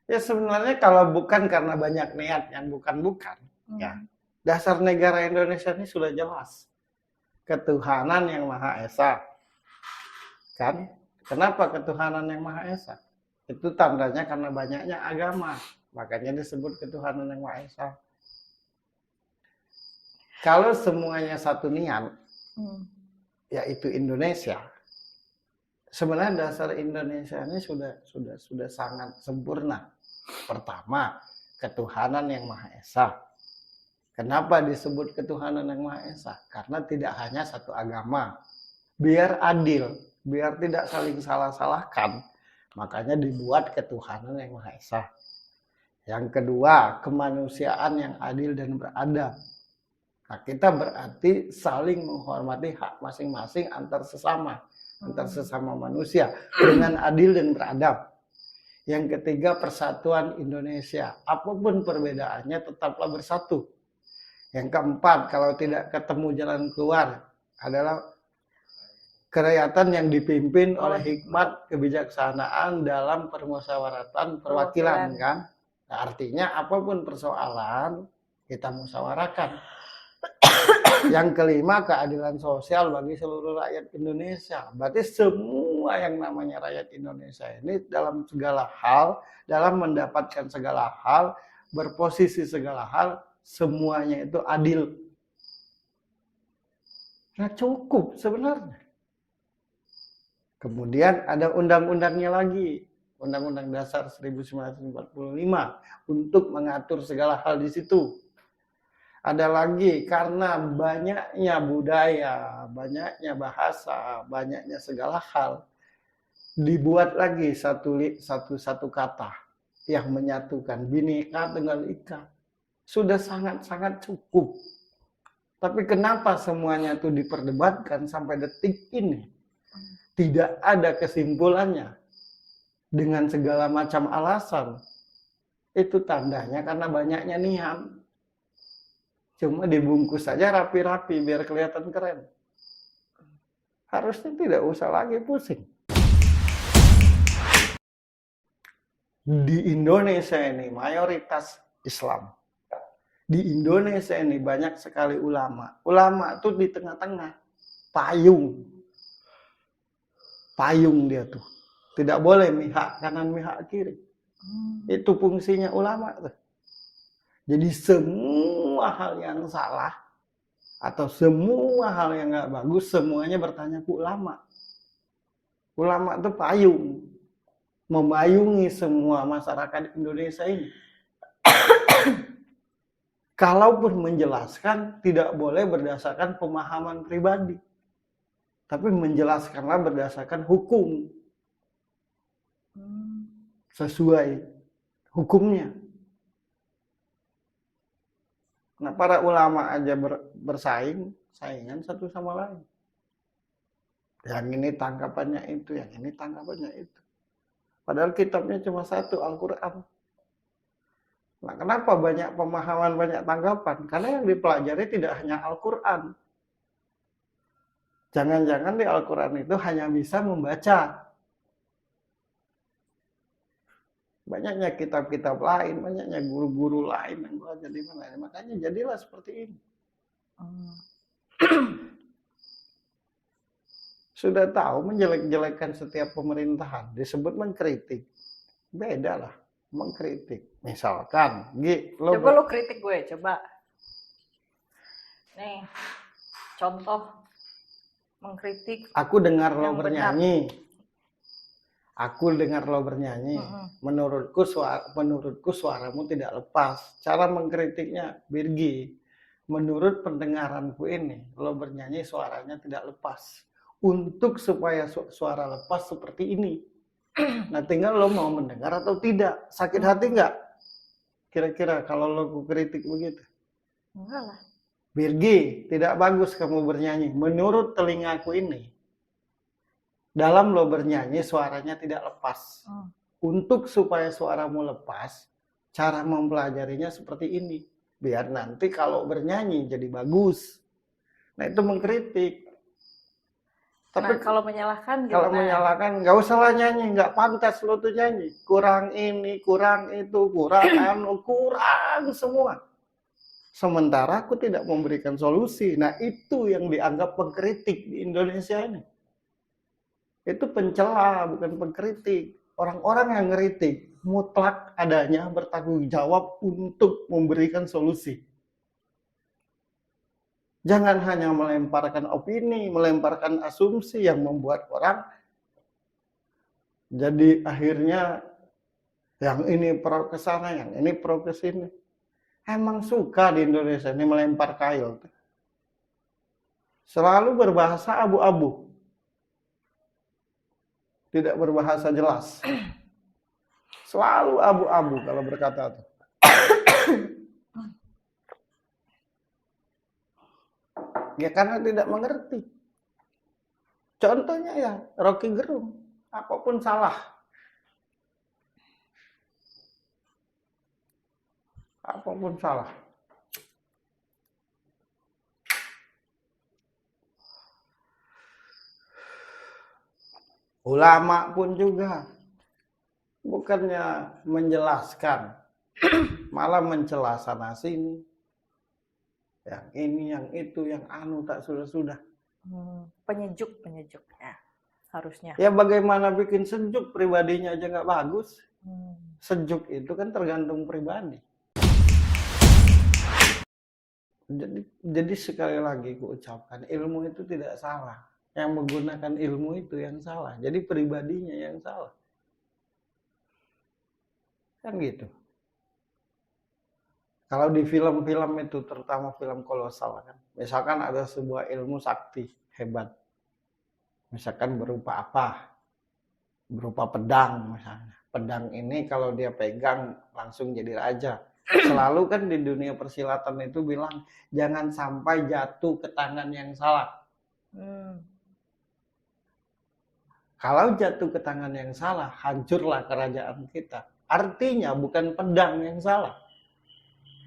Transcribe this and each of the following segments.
Ya sebenarnya kalau bukan karena banyak niat yang bukan-bukan, ya dasar negara Indonesia ini sudah jelas. Ketuhanan yang Maha Esa. Kan? Kenapa ketuhanan yang Maha Esa? Itu tandanya karena banyaknya agama. Makanya disebut ketuhanan yang Maha Esa. Kalau semuanya satu niat, yaitu Indonesia, sebenarnya dasar Indonesia ini sudah sangat sempurna. Pertama, ketuhanan yang Maha Esa. Kenapa disebut ketuhanan yang Maha Esa? Karena tidak hanya satu agama. Biar adil, biar tidak saling salah-salahkan, makanya dibuat ketuhanan yang Maha Esa. Yang kedua, kemanusiaan yang adil dan beradab. Nah, kita berarti saling menghormati hak masing-masing antar sesama manusia dengan adil dan beradab. Yang ketiga, persatuan Indonesia. Apapun perbedaannya tetaplah bersatu. Yang keempat, kalau tidak ketemu jalan keluar adalah kerakyatan yang dipimpin oleh hikmat kebijaksanaan dalam permusyawaratan perwakilan, kan? Nah, artinya apapun persoalan kita musyawarahkan. Yang kelima, keadilan sosial bagi seluruh rakyat Indonesia. Berarti semua yang namanya rakyat Indonesia ini dalam segala hal, dalam mendapatkan segala hal, berposisi segala hal, semuanya itu adil. Nah, cukup sebenarnya. Kemudian ada undang-undangnya lagi, Undang-Undang Dasar 1945 untuk mengatur segala hal di situ. Ada lagi, karena banyaknya budaya, banyaknya bahasa, banyaknya segala hal, dibuat lagi satu kata yang menyatukan Bhinneka Tunggal Ika. Sudah sangat-sangat cukup. Tapi kenapa semuanya itu diperdebatkan sampai detik ini? Tidak ada kesimpulannya dengan segala macam alasan. Itu tandanya karena banyaknya niat. Cuma dibungkus saja rapi-rapi biar kelihatan keren. Harusnya tidak usah lagi pusing. Di Indonesia ini mayoritas Islam. Di Indonesia ini banyak sekali ulama. Ulama itu di tengah-tengah. Payung dia tuh. Tidak boleh mihak kanan mihak kiri. Itu fungsinya ulama tuh. Jadi semua hal yang salah atau semua hal yang nggak bagus semuanya bertanya ke ulama. Ulama itu payung, memayungi semua masyarakat Indonesia ini. Kalaupun menjelaskan tidak boleh berdasarkan pemahaman pribadi, tapi menjelaskanlah berdasarkan hukum, sesuai hukumnya. Nah, para ulama aja saingan satu sama lain. Yang ini tangkapannya itu, yang ini tangkapannya itu. Padahal kitabnya cuma satu, Al-Quran. Nah, kenapa banyak pemahaman, banyak tanggapan? Karena yang dipelajari tidak hanya Al-Quran. Jangan-jangan di Al-Quran itu hanya bisa membaca. Banyaknya kitab-kitab lain, banyaknya guru-guru lain yang belajar di mana. Makanya jadilah seperti ini. Sudah tahu menjelek-jelekan setiap pemerintahan, disebut mengkritik. Beda lah, mengkritik. Misalkan, coba lo kritik gue, coba. Nih, contoh mengkritik. Aku dengar lo bernyanyi. Aku dengar lo bernyanyi, menurutku suaramu tidak lepas. Cara mengkritiknya, Birgi, menurut pendengaranku ini, lo bernyanyi suaranya tidak lepas. Untuk supaya suara lepas seperti ini. Nah, tinggal lo mau mendengar atau tidak. Sakit hati nggak? Kira-kira kalau lo kritik begitu? Enggak lah. Birgi, tidak bagus kamu bernyanyi. Menurut telingaku ini, dalam lo bernyanyi suaranya tidak lepas. Untuk supaya suaramu lepas, cara mempelajarinya seperti ini. Biar nanti kalau bernyanyi jadi bagus. Nah, itu mengkritik. Tapi kalau menyalahkan kalau gimana? menyalahkan, nggak usah lah nyanyi, nggak pantas lo tuh nyanyi. Kurang ini, kurang itu, kurang anu, kurang semua. Sementara aku tidak memberikan solusi. Nah itu yang dianggap pengkritik di Indonesia ini. Itu pencela, bukan pengkritik. Orang-orang yang ngeritik mutlak adanya bertanggung jawab untuk memberikan solusi. Jangan hanya melemparkan opini, melemparkan asumsi yang membuat orang jadi akhirnya yang ini pro ke sana, yang ini pro ke sini. Emang suka di Indonesia ini melempar kail. Selalu berbahasa abu-abu. Tidak berbahasa jelas. Selalu abu-abu kalau berkata tuh. Ya karena tidak mengerti. Contohnya ya Rocky Gerung, apapun salah. Apapun salah. Ulama pun juga bukannya menjelaskan, malah mencela sana sini. Yang ini, yang itu, yang anu tak sudah-sudah. Penyejuk ya harusnya. Ya bagaimana bikin sejuk, pribadinya aja nggak bagus. Sejuk itu kan tergantung pribadi. Jadi sekali lagi ku ucapkan, ilmu itu tidak salah. Yang menggunakan ilmu itu yang salah. Jadi pribadinya yang salah. Kan gitu. Kalau di film-film itu, terutama film kolosal kan, misalkan ada sebuah ilmu sakti hebat, misalkan berupa apa? Berupa pedang misalnya. Pedang ini kalau dia pegang langsung jadi raja. Selalu kan di dunia persilatan itu bilang, jangan sampai jatuh ke tangan yang salah. Kalau jatuh ke tangan yang salah, hancurlah kerajaan kita. Artinya bukan pedang yang salah,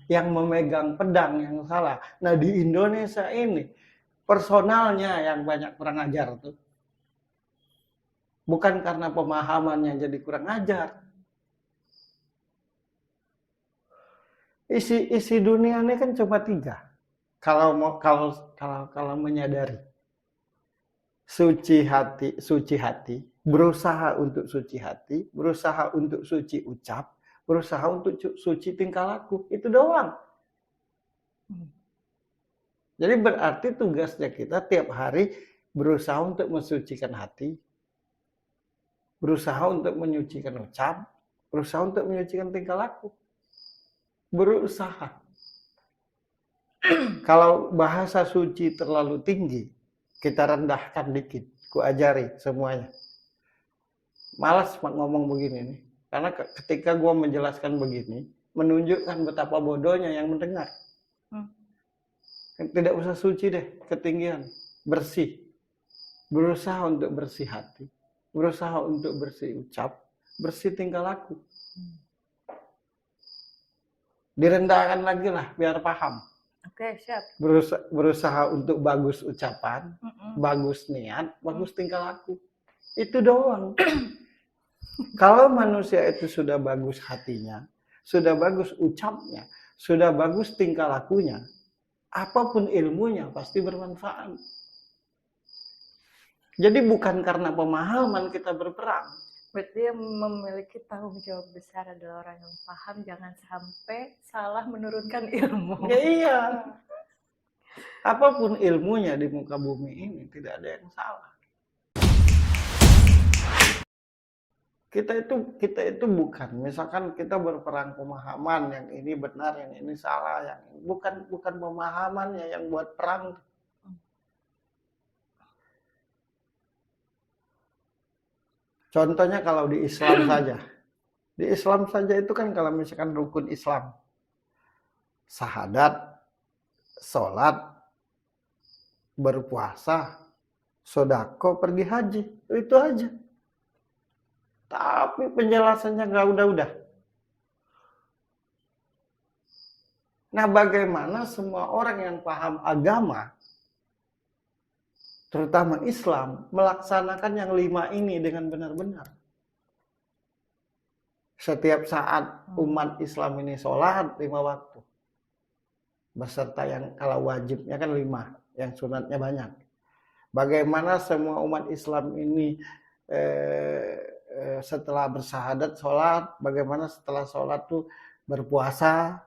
yang memegang pedang yang salah. Nah di Indonesia ini personalnya yang banyak kurang ajar tuh. Bukan karena pemahamannya jadi kurang ajar. Isi dunia ini kan cuma 3. Kalau menyadari. Suci hati, berusaha untuk suci hati, berusaha untuk suci ucap, berusaha untuk suci tingkah laku. Itu doang. Jadi berarti tugasnya kita tiap hari berusaha untuk mensucikan hati, berusaha untuk menyucikan ucap, berusaha untuk menyucikan tingkah laku. Berusaha. Kalau bahasa suci terlalu tinggi, kita rendahkan dikit. Ku ajari semuanya. Malas ngomong begini nih. Karena ketika gua menjelaskan begini, menunjukkan betapa bodohnya yang mendengar. Tidak usah suci deh, ketinggian. Bersih. Berusaha untuk bersih hati. Berusaha untuk bersih ucap. Bersih tingkah laku. Direndahkan lagi lah, biar paham. Oke, siap. Berusaha untuk bagus ucapan, bagus niat, bagus tingkah laku. Itu doang. Kalau manusia itu sudah bagus hatinya, sudah bagus ucapnya, sudah bagus tingkah lakunya, apapun ilmunya pasti bermanfaat. Jadi bukan karena pemahaman kita berperang. Berarti yang memiliki tanggung jawab besar adalah orang yang paham, jangan sampai salah menurunkan ilmu. Ya iya. Apapun ilmunya di muka bumi ini tidak ada yang salah. Kita itu bukan, misalkan kita berperang pemahaman, yang ini benar, yang ini salah, yang ini. Bukan pemahamannya yang buat perang. Contohnya kalau di Islam saja. Di Islam saja itu kan kalau misalkan rukun Islam. Syahadat, sholat, berpuasa, sodako, pergi haji. Itu aja. Tapi penjelasannya nggak udah-udah. Nah bagaimana semua orang yang paham agama terutama Islam, melaksanakan yang 5 ini dengan benar-benar. Setiap saat umat Islam ini sholat 5 waktu. Beserta yang kalau wajibnya kan 5, yang sunatnya banyak. Bagaimana semua umat Islam ini setelah bersyahadat sholat, bagaimana setelah sholat tuh berpuasa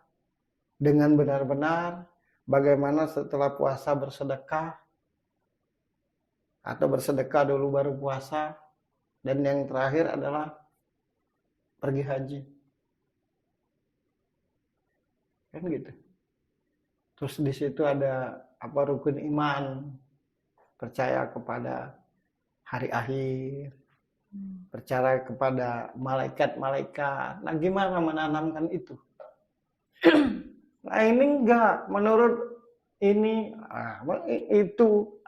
dengan benar-benar, bagaimana setelah puasa bersedekah, atau bersedekah dulu baru puasa, dan yang terakhir adalah pergi haji. Kan gitu. Terus di situ ada rukun iman, percaya kepada hari akhir, percaya kepada malaikat-malaikat. Nah, gimana menanamkan itu? Nah, ini enggak, menurut ini itu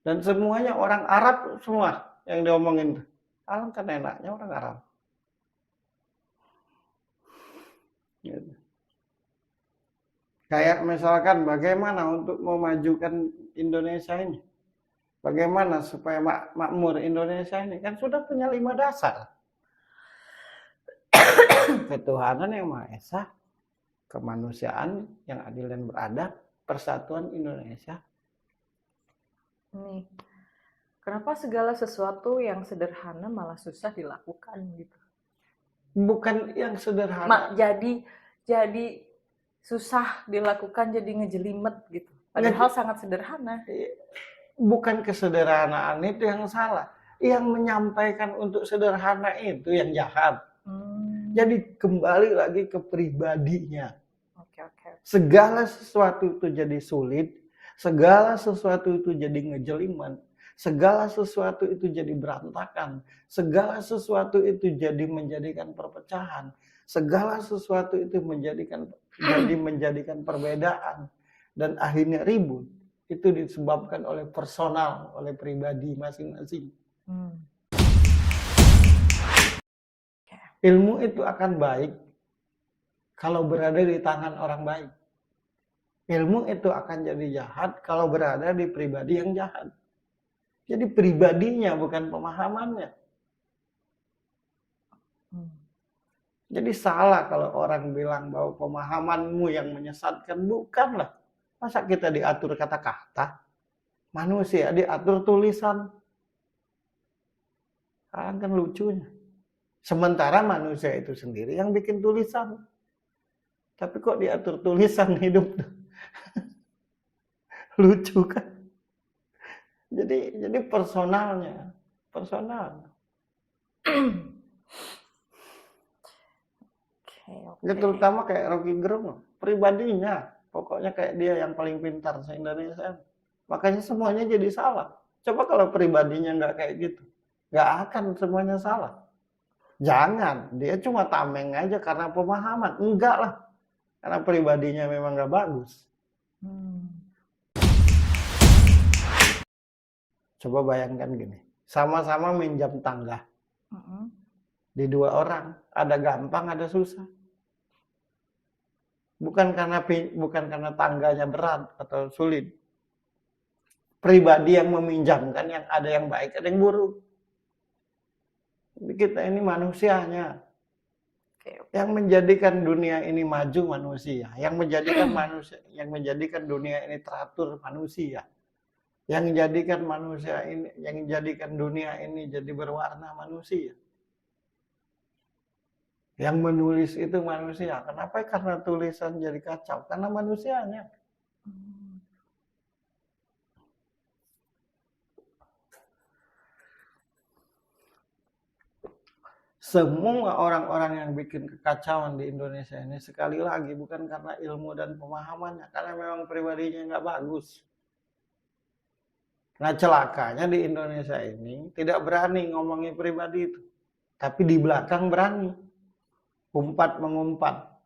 dan semuanya orang Arab semua yang diomongin. Alangkah enaknya orang Arab. Gitu. Kayak misalkan bagaimana untuk memajukan Indonesia ini, bagaimana supaya makmur Indonesia ini, kan sudah punya 5 dasar. Ketuhanan yang Maha Esa, kemanusiaan yang adil dan beradab, persatuan Indonesia. Nih, kenapa segala sesuatu yang sederhana malah susah dilakukan gitu? Bukan yang sederhana. Jadi susah dilakukan, jadi ngejelimet gitu. Padahal sangat sederhana. Bukan kesederhanaan itu yang salah. Yang menyampaikan untuk sederhana itu yang jahat. Jadi kembali lagi ke pribadinya. Oke. Segala sesuatu itu jadi sulit, segala sesuatu itu jadi ngejelimet, segala sesuatu itu jadi berantakan, segala sesuatu itu jadi menjadikan perpecahan, segala sesuatu itu menjadikan perbedaan, dan akhirnya ribut. Itu disebabkan oleh personal, oleh pribadi masing-masing. Ilmu itu akan baik kalau berada di tangan orang baik. Ilmu itu akan jadi jahat kalau berada di pribadi yang jahat. Jadi pribadinya bukan pemahamannya. Jadi salah kalau orang bilang bahwa pemahamanmu yang menyesatkan. Bukanlah. Masa kita diatur kata-kata? Manusia diatur tulisan. Kan lucunya. Sementara manusia itu sendiri yang bikin tulisan. Tapi kok diatur tulisan hidup tuh? Lucu kan? Jadi personalnya. Ya, terutama kayak Rocky Gerung, pribadinya. Pokoknya kayak dia yang paling pintar se-Indonesia. Makanya semuanya jadi salah. Coba kalau pribadinya nggak kayak gitu. Nggak akan semuanya salah. Jangan, dia cuma tameng aja karena pemahaman. Enggak lah. Karena pribadinya memang nggak bagus. Coba bayangkan gini. Sama-sama minjam tangga. Di 2 orang. Ada gampang, ada susah. Bukan karena tangganya berat atau sulit. Pribadi yang meminjamkan, yang ada yang baik, ada yang buruk. Kita ini manusianya. Yang menjadikan dunia ini maju manusia. Yang menjadikan dunia ini teratur manusia. Yang menjadikan dunia ini jadi berwarna manusia. Yang menulis itu manusia. Kenapa? Karena tulisan jadi kacau. Karena manusianya. Semua orang-orang yang bikin kekacauan di Indonesia ini, sekali lagi bukan karena ilmu dan pemahamannya, karena memang pribadinya nggak bagus. Nah, celakanya di Indonesia ini tidak berani ngomongin pribadi itu, tapi di belakang berani umpat-mengumpat.